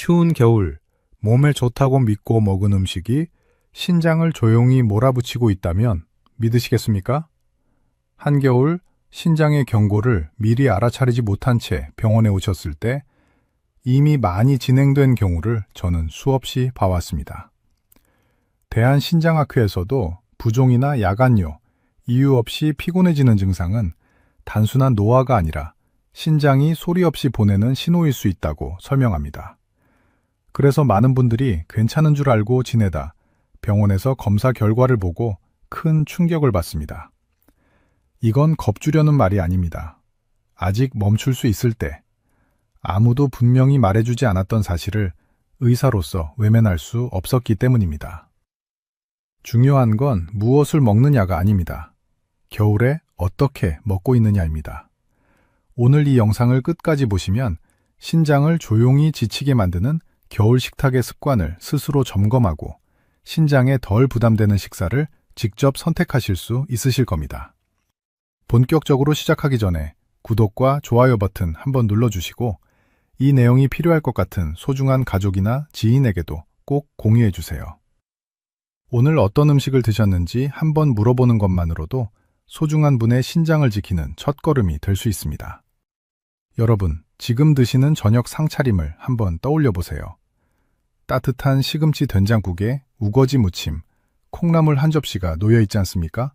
추운 겨울, 몸에 좋다고 믿고 먹은 음식이 신장을 조용히 몰아붙이고 있다면 믿으시겠습니까? 한겨울 신장의 경고를 미리 알아차리지 못한 채 병원에 오셨을 때 이미 많이 진행된 경우를 저는 수없이 봐왔습니다. 대한신장학회에서도 부종이나 야간요, 이유 없이 피곤해지는 증상은 단순한 노화가 아니라 신장이 소리 없이 보내는 신호일 수 있다고 설명합니다. 그래서 많은 분들이 괜찮은 줄 알고 지내다 병원에서 검사 결과를 보고 큰 충격을 받습니다. 이건 겁주려는 말이 아닙니다. 아직 멈출 수 있을 때 아무도 분명히 말해주지 않았던 사실을 의사로서 외면할 수 없었기 때문입니다. 중요한 건 무엇을 먹느냐가 아닙니다. 겨울에 어떻게 먹고 있느냐입니다. 오늘 이 영상을 끝까지 보시면 신장을 조용히 지치게 만드는 겨울 식탁의 습관을 스스로 점검하고 신장에 덜 부담되는 식사를 직접 선택하실 수 있으실 겁니다. 본격적으로 시작하기 전에 구독과 좋아요 버튼 한번 눌러주시고 이 내용이 필요할 것 같은 소중한 가족이나 지인에게도 꼭 공유해 주세요. 오늘 어떤 음식을 드셨는지 한번 물어보는 것만으로도 소중한 분의 신장을 지키는 첫걸음이 될 수 있습니다. 여러분, 지금 드시는 저녁 상차림을 한번 떠올려 보세요. 따뜻한 시금치 된장국에 우거지 무침, 콩나물 한 접시가 놓여 있지 않습니까?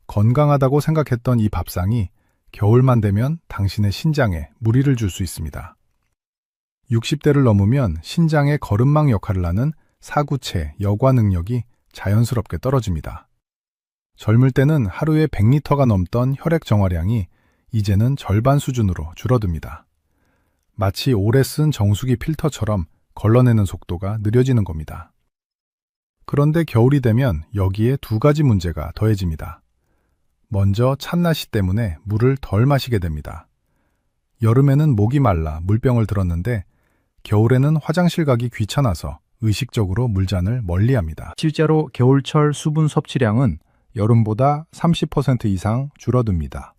건강하다고 생각했던 이 밥상이 겨울만 되면 당신의 신장에 무리를 줄 수 있습니다. 60대를 넘으면 신장의 거름망 역할을 하는 사구체, 여과 능력이 자연스럽게 떨어집니다. 젊을 때는 하루에 100리터가 넘던 혈액 정화량이 이제는 절반 수준으로 줄어듭니다. 마치 오래 쓴 정수기 필터처럼 걸러내는 속도가 느려지는 겁니다. 그런데 겨울이 되면 여기에 두 가지 문제가 더해집니다. 먼저 찬나시 때문에 물을 덜 마시게 됩니다. 여름에는 목이 말라 물병을 들었는데 겨울에는 화장실 가기 귀찮아서 의식적으로 물잔을 멀리합니다. 실제로 겨울철 수분 섭취량은 여름보다 30% 이상 줄어듭니다.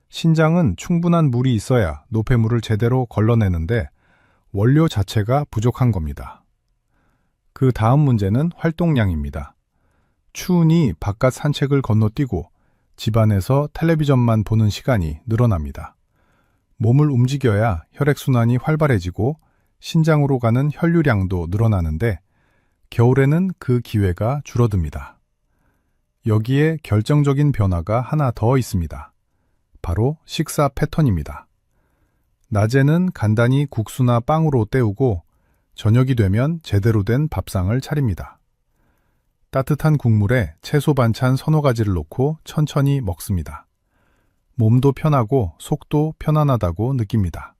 신장은 충분한 물이 있어야 노폐물을 제대로 걸러내는데 원료 자체가 부족한 겁니다. 그 다음 문제는 활동량입니다. 추우니 바깥 산책을 건너뛰고 집안에서 텔레비전만 보는 시간이 늘어납니다. 몸을 움직여야 혈액순환이 활발해지고 신장으로 가는 혈류량도 늘어나는데 겨울에는 그 기회가 줄어듭니다. 여기에 결정적인 변화가 하나 더 있습니다. 바로 식사 패턴입니다. 낮에는 간단히 국수나 빵으로 때우고 저녁이 되면 제대로 된 밥상을 차립니다. 따뜻한 국물에 채소 반찬 서너 가지를 넣고 천천히 먹습니다. 몸도 편하고 속도 편안하다고 느낍니다.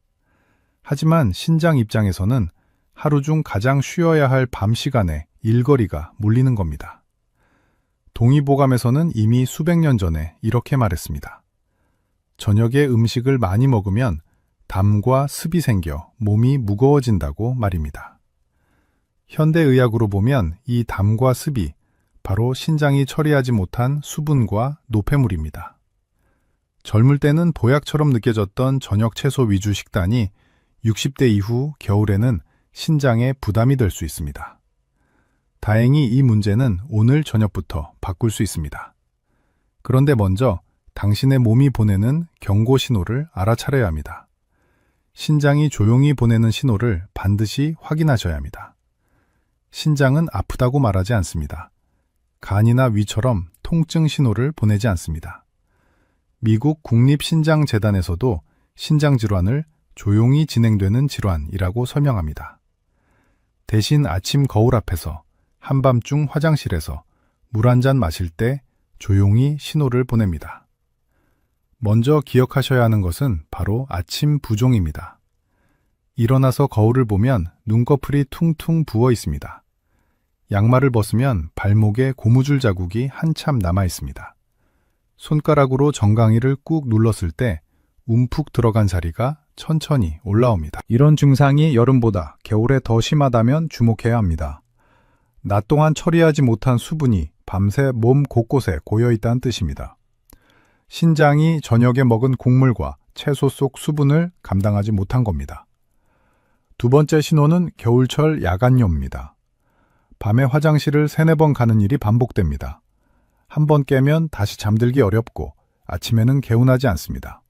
하지만 신장 입장에서는 하루 중 가장 쉬어야 할 밤 시간에 일거리가 몰리는 겁니다. 동의보감에서는 이미 수백 년 전에 이렇게 말했습니다. 저녁에 음식을 많이 먹으면 담과 습이 생겨 몸이 무거워진다고 말입니다. 현대의학으로 보면 이 담과 습이 바로 신장이 처리하지 못한 수분과 노폐물입니다. 젊을 때는 보약처럼 느껴졌던 저녁 채소 위주 식단이 60대 이후 겨울에는 신장에 부담이 될 수 있습니다. 다행히 이 문제는 오늘 저녁부터 바꿀 수 있습니다. 그런데 먼저 당신의 몸이 보내는 경고 신호를 알아차려야 합니다. 신장이 조용히 보내는 신호를 반드시 확인하셔야 합니다. 신장은 아프다고 말하지 않습니다. 간이나 위처럼 통증 신호를 보내지 않습니다. 미국 국립신장재단에서도 신장질환을 조용히 진행되는 질환이라고 설명합니다. 대신 아침 거울 앞에서 한밤중 화장실에서 물 한 잔 마실 때 조용히 신호를 보냅니다. 먼저 기억하셔야 하는 것은 바로 아침 부종입니다. 일어나서 거울을 보면 눈꺼풀이 퉁퉁 부어 있습니다. 양말을 벗으면 발목에 고무줄 자국이 한참 남아 있습니다. 손가락으로 정강이를 꾹 눌렀을 때 움푹 들어간 살이가 천천히 올라옵니다. 이런 증상이 여름보다 겨울에 더 심하다면 주목해야 합니다. 낮 동안 처리하지 못한 수분이 밤새 몸 곳곳에 고여 있다는 뜻입니다. 신장이 저녁에 먹은 곡물과 채소 속 수분을 감당하지 못한 겁니다. 두 번째 신호는 겨울철 야간뇨입니다. 밤에 화장실을 3-4번 가는 일이 반복됩니다. 한 번 깨면 다시 잠들기 어렵고 아침에는 개운하지 않습니다.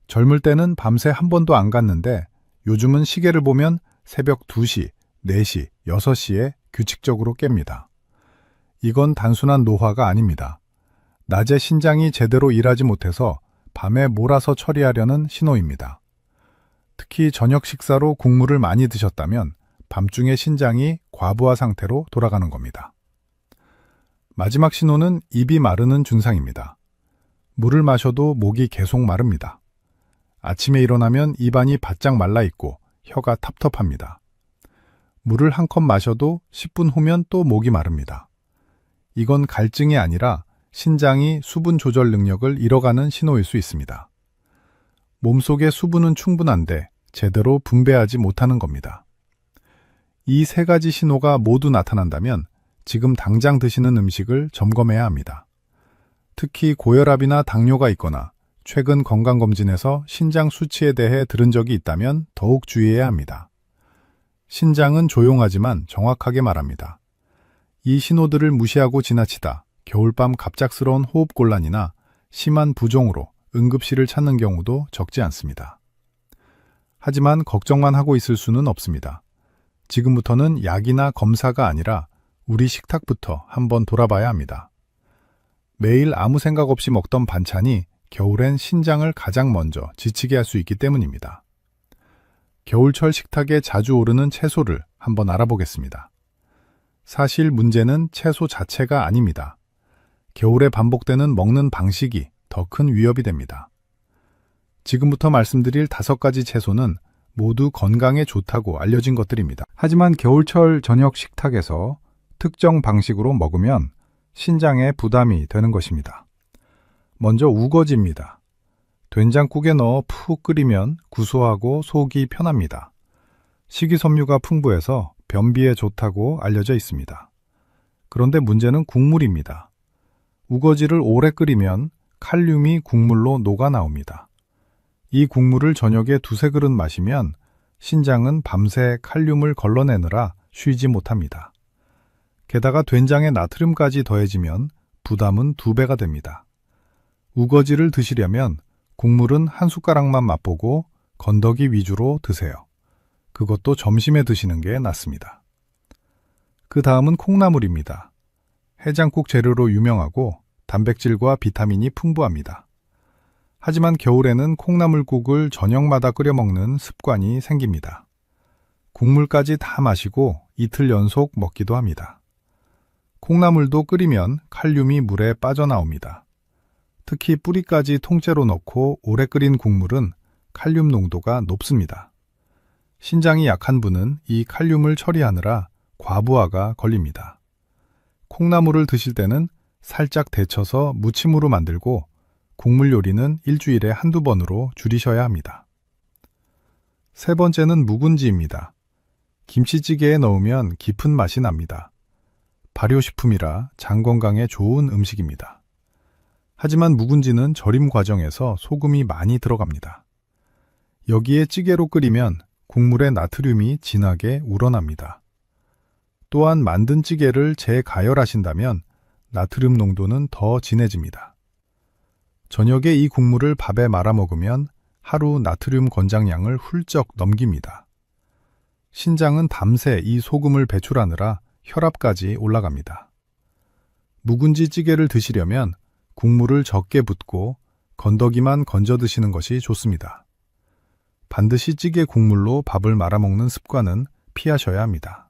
젊을 때는 밤새 한 번도 안 갔는데 요즘은 시계를 보면 새벽 2시, 4시, 6시에 규칙적으로 깹니다. 이건 단순한 노화가 아닙니다. 낮에 신장이 제대로 일하지 못해서 밤에 몰아서 처리하려는 신호입니다. 특히 저녁 식사로 국물을 많이 드셨다면 밤중에 신장이 과부하 상태로 돌아가는 겁니다. 마지막 신호는 입이 마르는 증상입니다. 물을 마셔도 목이 계속 마릅니다. 아침에 일어나면 입안이 바짝 말라 있고 혀가 텁텁합니다. 물을 한 컵 마셔도 10분 후면 또 목이 마릅니다. 이건 갈증이 아니라 신장이 수분 조절 능력을 잃어가는 신호일 수 있습니다. 몸속의 수분은 충분한데 제대로 분배하지 못하는 겁니다. 이 3가지 신호가 모두 나타난다면 지금 당장 드시는 음식을 점검해야 합니다. 특히 고혈압이나 당뇨가 있거나 최근 건강검진에서 신장 수치에 대해 들은 적이 있다면 더욱 주의해야 합니다. 신장은 조용하지만 정확하게 말합니다. 이 신호들을 무시하고 지나치다 겨울밤 갑작스러운 호흡곤란이나 심한 부종으로 응급실을 찾는 경우도 적지 않습니다. 하지만 걱정만 하고 있을 수는 없습니다. 지금부터는 약이나 검사가 아니라 우리 식탁부터 한번 돌아봐야 합니다. 매일 아무 생각 없이 먹던 반찬이 겨울엔 신장을 가장 먼저 지치게 할 수 있기 때문입니다. 겨울철 식탁에 자주 오르는 채소를 한번 알아보겠습니다. 사실 문제는 채소 자체가 아닙니다. 겨울에 반복되는 먹는 방식이 더 큰 위협이 됩니다. 지금부터 말씀드릴 5가지 채소는 모두 건강에 좋다고 알려진 것들입니다. 하지만 겨울철 저녁 식탁에서 특정 방식으로 먹으면 신장에 부담이 되는 것입니다. 먼저 우거지입니다. 된장국에 넣어 푹 끓이면 구수하고 속이 편합니다. 식이섬유가 풍부해서 변비에 좋다고 알려져 있습니다. 그런데 문제는 국물입니다. 우거지를 오래 끓이면 칼륨이 국물로 녹아 나옵니다. 이 국물을 저녁에 2-3그릇 마시면 신장은 밤새 칼륨을 걸러내느라 쉬지 못합니다. 게다가 된장에 나트륨까지 더해지면 부담은 2배가 됩니다. 우거지를 드시려면 국물은 한 숟가락만 맛보고 건더기 위주로 드세요. 그것도 점심에 드시는 게 낫습니다. 그 다음은 콩나물입니다. 해장국 재료로 유명하고 단백질과 비타민이 풍부합니다. 하지만 겨울에는 콩나물국을 저녁마다 끓여 먹는 습관이 생깁니다. 국물까지 다 마시고 이틀 연속 먹기도 합니다. 콩나물도 끓이면 칼륨이 물에 빠져나옵니다. 특히 뿌리까지 통째로 넣고 오래 끓인 국물은 칼륨 농도가 높습니다. 신장이 약한 분은 이 칼륨을 처리하느라 과부하가 걸립니다. 콩나물을 드실 때는 살짝 데쳐서 무침으로 만들고 국물 요리는 일주일에 1-2번으로 줄이셔야 합니다. 3번째는 묵은지입니다. 김치찌개에 넣으면 깊은 맛이 납니다. 발효식품이라 장 건강에 좋은 음식입니다. 하지만 묵은지는 절임 과정에서 소금이 많이 들어갑니다. 여기에 찌개로 끓이면 국물의 나트륨이 진하게 우러납니다. 또한 만든 찌개를 재가열하신다면 나트륨 농도는 더 진해집니다. 저녁에 이 국물을 밥에 말아 먹으면 하루 나트륨 권장량을 훌쩍 넘깁니다. 신장은 밤새 이 소금을 배출하느라 혈압까지 올라갑니다. 묵은지 찌개를 드시려면 국물을 적게 붓고 건더기만 건져 드시는 것이 좋습니다. 반드시 찌개 국물로 밥을 말아 먹는 습관은 피하셔야 합니다.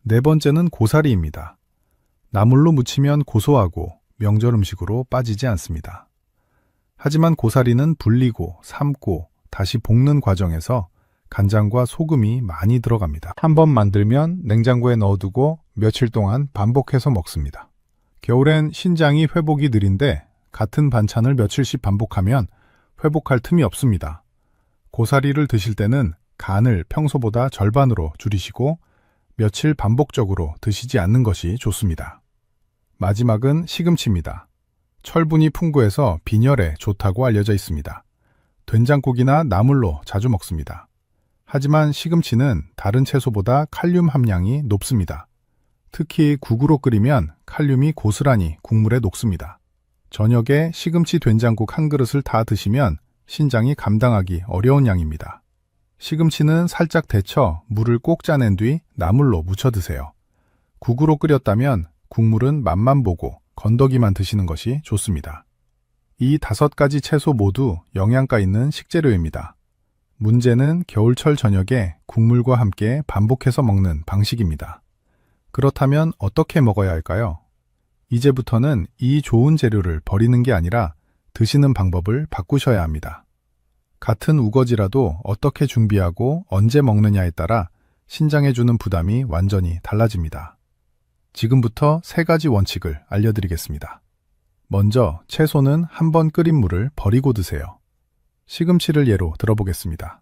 4번째는 고사리입니다. 나물로 무치면 고소하고 명절 음식으로 빠지지 않습니다. 하지만 고사리는 불리고 삶고 다시 볶는 과정에서 간장과 소금이 많이 들어갑니다. 한번 만들면 냉장고에 넣어두고 며칠 동안 반복해서 먹습니다. 겨울엔 신장이 회복이 느린데 같은 반찬을 며칠씩 반복하면 회복할 틈이 없습니다. 고사리를 드실 때는 간을 평소보다 절반으로 줄이시고 며칠 반복적으로 드시지 않는 것이 좋습니다. 마지막은 시금치입니다. 철분이 풍부해서 빈혈에 좋다고 알려져 있습니다. 된장국이나 나물로 자주 먹습니다. 하지만 시금치는 다른 채소보다 칼륨 함량이 높습니다. 특히 국으로 끓이면 칼륨이 고스란히 국물에 녹습니다. 저녁에 시금치 된장국 한 그릇을 다 드시면 신장이 감당하기 어려운 양입니다. 시금치는 살짝 데쳐 물을 꼭 짜낸 뒤 나물로 무쳐 드세요. 국으로 끓였다면 국물은 맛만 보고 건더기만 드시는 것이 좋습니다. 이 5가지 채소 모두 영양가 있는 식재료입니다. 문제는 겨울철 저녁에 국물과 함께 반복해서 먹는 방식입니다. 그렇다면 어떻게 먹어야 할까요? 이제부터는 이 좋은 재료를 버리는 게 아니라 드시는 방법을 바꾸셔야 합니다. 같은 우거지라도 어떻게 준비하고 언제 먹느냐에 따라 신장에 주는 부담이 완전히 달라집니다. 지금부터 3가지 원칙을 알려드리겠습니다. 먼저 채소는 한번 끓인 물을 버리고 드세요. 시금치를 예로 들어보겠습니다.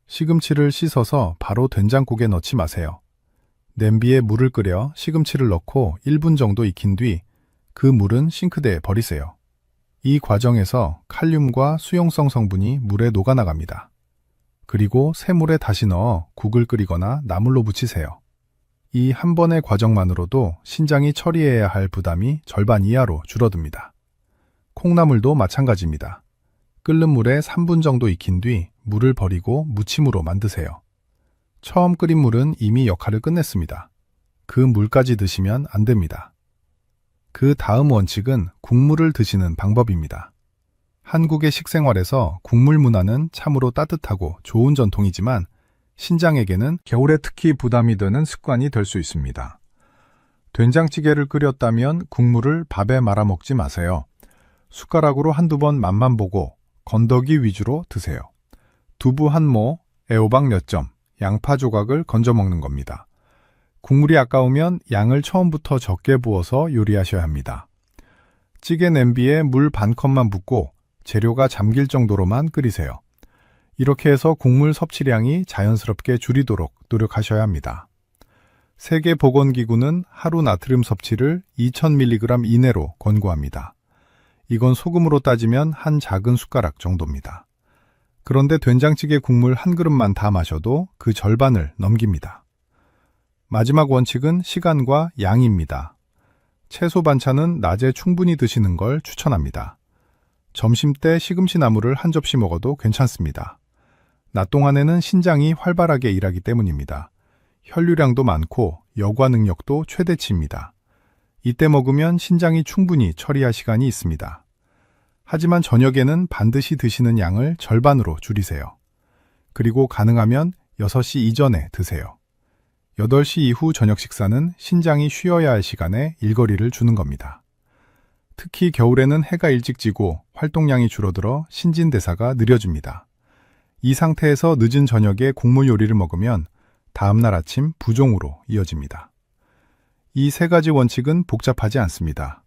시금치를 씻어서 바로 된장국에 넣지 마세요. 냄비에 물을 끓여 시금치를 넣고 1분 정도 익힌 뒤 그 물은 싱크대에 버리세요. 이 과정에서 칼륨과 수용성 성분이 물에 녹아나갑니다. 그리고 새 물에 다시 넣어 국을 끓이거나 나물로 무치세요. 이 한 번의 과정만으로도 신장이 처리해야 할 부담이 절반 이하로 줄어듭니다. 콩나물도 마찬가지입니다. 끓는 물에 3분 정도 익힌 뒤 물을 버리고 무침으로 만드세요. 처음 끓인 물은 이미 역할을 끝냈습니다. 그 물까지 드시면 안 됩니다. 그 다음 원칙은 국물을 드시는 방법입니다. 한국의 식생활에서 국물 문화는 참으로 따뜻하고 좋은 전통이지만 신장에게는 겨울에 특히 부담이 되는 습관이 될 수 있습니다. 된장찌개를 끓였다면 국물을 밥에 말아 먹지 마세요. 숟가락으로 한두 번 맛만 보고 건더기 위주로 드세요. 두부 한 모, 애호박 몇 점, 양파 조각을 건져 먹는 겁니다. 국물이 아까우면 양을 처음부터 적게 부어서 요리하셔야 합니다. 찌개 냄비에 물 반컵만 붓고 재료가 잠길 정도로만 끓이세요. 이렇게 해서 국물 섭취량이 자연스럽게 줄이도록 노력하셔야 합니다. 세계보건기구는 하루 나트륨 섭취를 2000mg 이내로 권고합니다. 이건 소금으로 따지면 한 작은 숟가락 정도입니다. 그런데 된장찌개 국물 한 그릇만 다 마셔도 그 절반을 넘깁니다. 마지막 원칙은 시간과 양입니다. 채소 반찬은 낮에 충분히 드시는 걸 추천합니다. 점심때 시금치 나물을 한 접시 먹어도 괜찮습니다. 낮 동안에는 신장이 활발하게 일하기 때문입니다. 혈류량도 많고 여과 능력도 최대치입니다. 이때 먹으면 신장이 충분히 처리할 시간이 있습니다. 하지만 저녁에는 반드시 드시는 양을 절반으로 줄이세요. 그리고 가능하면 6시 이전에 드세요. 8시 이후 저녁 식사는 신장이 쉬어야 할 시간에 일거리를 주는 겁니다. 특히 겨울에는 해가 일찍 지고 활동량이 줄어들어 신진대사가 느려집니다. 이 상태에서 늦은 저녁에 국물 요리를 먹으면 다음날 아침 부종으로 이어집니다. 이 3가지 원칙은 복잡하지 않습니다.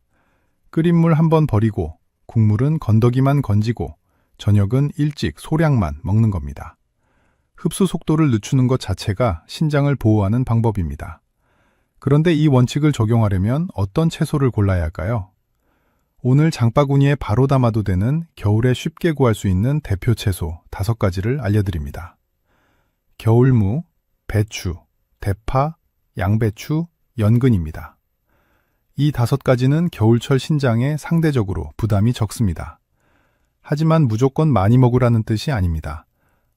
끓인 물 한번 버리고 국물은 건더기만 건지고 저녁은 일찍 소량만 먹는 겁니다. 흡수 속도를 늦추는 것 자체가 신장을 보호하는 방법입니다. 그런데 이 원칙을 적용하려면 어떤 채소를 골라야 할까요? 오늘 장바구니에 바로 담아도 되는 겨울에 쉽게 구할 수 있는 대표 채소 5가지를 알려드립니다. 겨울무, 배추, 대파, 양배추, 연근입니다. 이 5가지는 겨울철 신장에 상대적으로 부담이 적습니다. 하지만 무조건 많이 먹으라는 뜻이 아닙니다.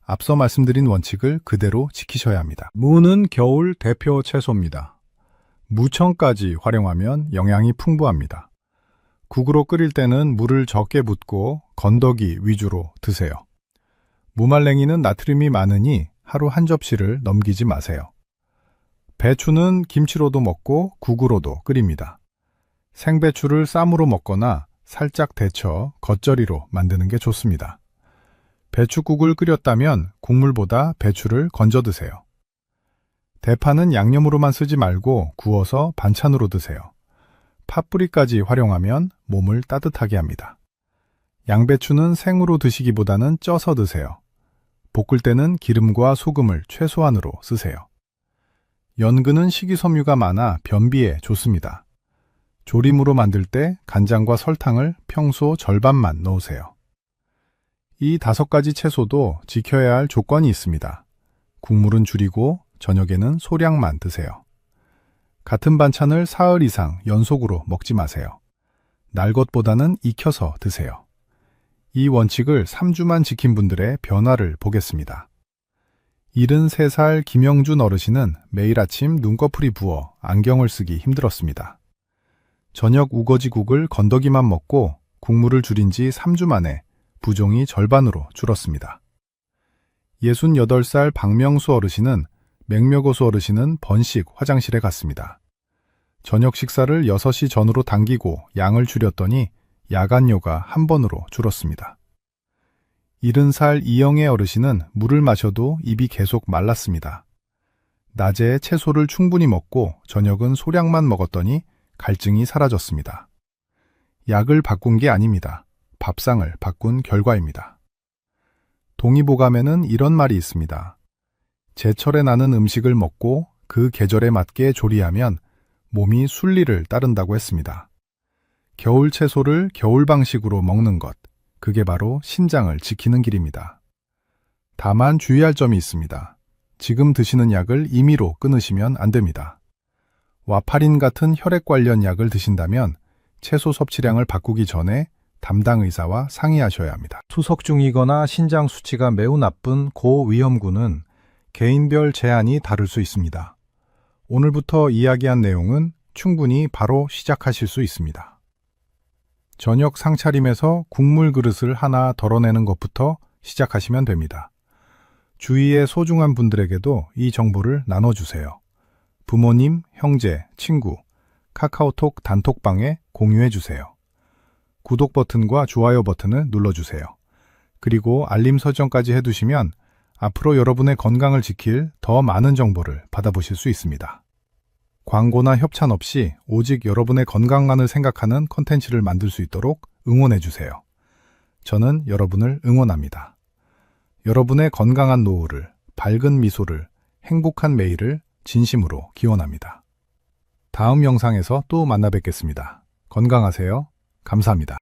앞서 말씀드린 원칙을 그대로 지키셔야 합니다. 무는 겨울 대표 채소입니다. 무청까지 활용하면 영양이 풍부합니다. 국으로 끓일 때는 물을 적게 붓고 건더기 위주로 드세요. 무말랭이는 나트륨이 많으니 하루 한 접시를 넘기지 마세요. 배추는 김치로도 먹고 국으로도 끓입니다. 생배추를 쌈으로 먹거나 살짝 데쳐 겉절이로 만드는 게 좋습니다. 배추국을 끓였다면 국물보다 배추를 건져 드세요. 대파는 양념으로만 쓰지 말고 구워서 반찬으로 드세요. 팥뿌리까지 활용하면 몸을 따뜻하게 합니다. 양배추는 생으로 드시기보다는 쪄서 드세요. 볶을 때는 기름과 소금을 최소한으로 쓰세요. 연근은 식이섬유가 많아 변비에 좋습니다. 조림으로 만들 때 간장과 설탕을 평소 절반만 넣으세요. 이 5가지 채소도 지켜야 할 조건이 있습니다. 국물은 줄이고 저녁에는 소량만 드세요. 같은 반찬을 사흘 이상 연속으로 먹지 마세요. 날 것보다는 익혀서 드세요. 이 원칙을 3주만 지킨 분들의 변화를 보겠습니다. 73살 김영준 어르신은 매일 아침 눈꺼풀이 부어 안경을 쓰기 힘들었습니다. 저녁 우거지국을 건더기만 먹고 국물을 줄인 지 3주 만에 부종이 절반으로 줄었습니다. 68살 박명수 어르신은 맥며거수 어르신은 번식 화장실에 갔습니다. 저녁 식사를 6시 전으로 당기고 양을 줄였더니 야간뇨가 한 번으로 줄었습니다. 70살 이영애 어르신은 물을 마셔도 입이 계속 말랐습니다. 낮에 채소를 충분히 먹고 저녁은 소량만 먹었더니 갈증이 사라졌습니다. 약을 바꾼 게 아닙니다. 밥상을 바꾼 결과입니다. 동의보감에는 이런 말이 있습니다. 제철에 나는 음식을 먹고 그 계절에 맞게 조리하면 몸이 순리를 따른다고 했습니다. 겨울 채소를 겨울 방식으로 먹는 것, 그게 바로 신장을 지키는 길입니다. 다만 주의할 점이 있습니다. 지금 드시는 약을 임의로 끊으시면 안 됩니다. 와파린 같은 혈액 관련 약을 드신다면 채소 섭취량을 바꾸기 전에 담당 의사와 상의하셔야 합니다. 투석 중이거나 신장 수치가 매우 나쁜 고위험군은 개인별 제한이 다를 수 있습니다. 오늘부터 이야기한 내용은 충분히 바로 시작하실 수 있습니다. 저녁 상차림에서 국물 그릇을 하나 덜어내는 것부터 시작하시면 됩니다. 주위의 소중한 분들에게도 이 정보를 나눠주세요. 부모님, 형제, 친구, 카카오톡 단톡방에 공유해주세요. 구독 버튼과 좋아요 버튼을 눌러주세요. 그리고 알림 설정까지 해두시면 앞으로 여러분의 건강을 지킬 더 많은 정보를 받아보실 수 있습니다. 광고나 협찬 없이 오직 여러분의 건강만을 생각하는 콘텐츠를 만들 수 있도록 응원해주세요. 저는 여러분을 응원합니다. 여러분의 건강한 노후를, 밝은 미소를, 행복한 매일을 진심으로 기원합니다. 다음 영상에서 또 만나 뵙겠습니다. 건강하세요. 감사합니다.